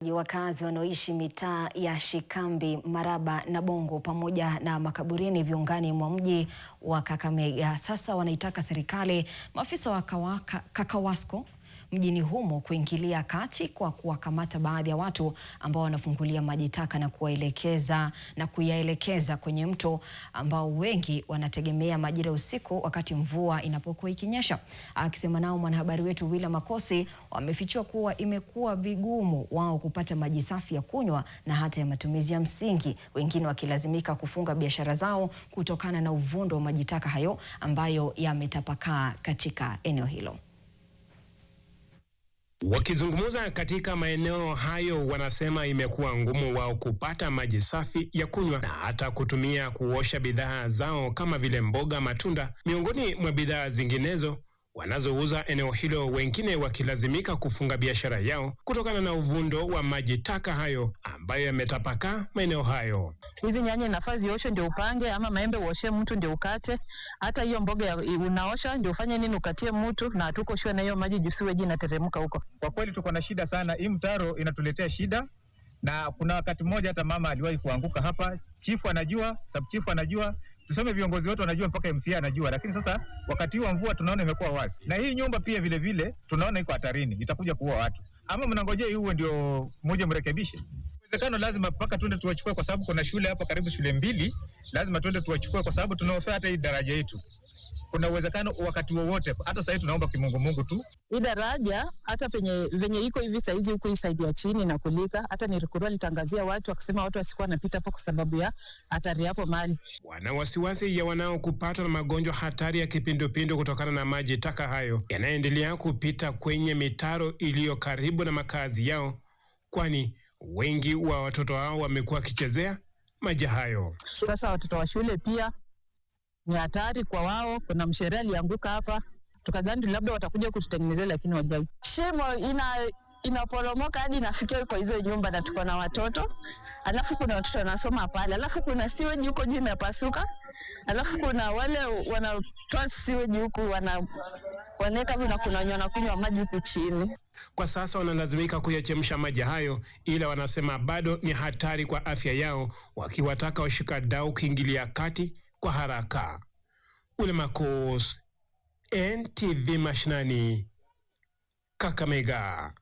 mtazamaji, wakazi wanaoishi mitaa ya Shikambi, Maraba na Bongo pamoja na Makaburini viungani mwa mji wa Kakamega sasa wanaitaka serikali, maafisa wa Kakawasco mjini humo kuingilia kati kwa kuwakamata baadhi ya watu ambao wanafungulia maji taka na kuyaelekeza kwenye mto ambao wengi wanategemea majira usiku wakati mvua inapokuwa ikinyesha. Akisema nao, mwanahabari wetu William Makosi wamefichua kuwa imekuwa vigumu wao kupata maji safi ya kunywa na hata ya matumizi ya msingi, wengine wakilazimika kufunga biashara zao kutokana na uvundo wa maji taka hayo ambayo yametapakaa katika eneo hilo. Wakizungumza katika maeneo hayo, wanasema imekuwa ngumu wao kupata maji safi ya kunywa na hata kutumia kuosha bidhaa zao kama vile mboga, matunda, miongoni mwa bidhaa zinginezo wanazouza eneo hilo, wengine wakilazimika kufunga biashara yao kutokana na uvundo wa maji taka hayo ambayo yametapakaa maeneo hayo. Hizi nyanya nafasi zioshe ndio upange, ama maembe uoshe mtu ndio ukate. Hata hiyo mboga unaosha ndio ufanye nini ukatie mtu, na hatuko shua na hiyo maji jusiwe jina teremka huko. Kwa kweli tuko na shida sana, hii mtaro inatuletea shida, na kuna wakati mmoja hata mama aliwahi kuanguka hapa. Chifu anajua, sub chifu anajua, tuseme viongozi wote wanajua, mpaka MCA anajua, lakini sasa wakati wa mvua tunaona imekuwa wasi. Na hii nyumba pia vile vile tunaona iko hatarini, itakuja kuua watu. Ama mnangojea iwe ndio mmoja mrekebishe? Uwezekano lazima mpaka tuende tuwachukue, kwa sababu kuna shule hapa karibu, shule 2, lazima tuende tuwachukue kwa sababu tunaofia hata hii daraja yetu. Kuna uwezekano wakati wowote, hata sasa tunaomba kimungu tu. Hii daraja hata venye iko hivi saizi huko isaidia chini na kulika, hata nilikurua litangazia watu wakisema watu wasikuwa wanapita hapo kwa sababu ya hatari hapo mali. Wana wasiwasi ya wanao kupatwa na magonjwa hatari ya kipindupindu kutokana na maji taka hayo yanaendelea kupita kwenye mitaro iliyo karibu na makazi yao, kwani wengi wa watoto hao wamekuwa kichezea maji hayo. Sasa watoto wa shule pia ni hatari kwa wao. Kuna msheria alianguka hapa, tukadhani labda watakuja kututengenezea, lakini wajai. Shimo inaporomoka hadi inafikia kwa hizo nyumba, na tuko na watoto. Alafu kuna watoto wanasoma pale. Alafu kuna siweji huko juu inapasuka. Alafu kuna wale wanatoa siweji huku wanaweka hivi, na kuna wenye wanakunywa maji huku chini. Kwa sasa wanalazimika kuyachemsha maji hayo, ila wanasema bado ni hatari kwa afya yao, wakiwataka washikadau kuingilia kati kwa haraka. William Makosi, NTV Mashinani, Kakamega.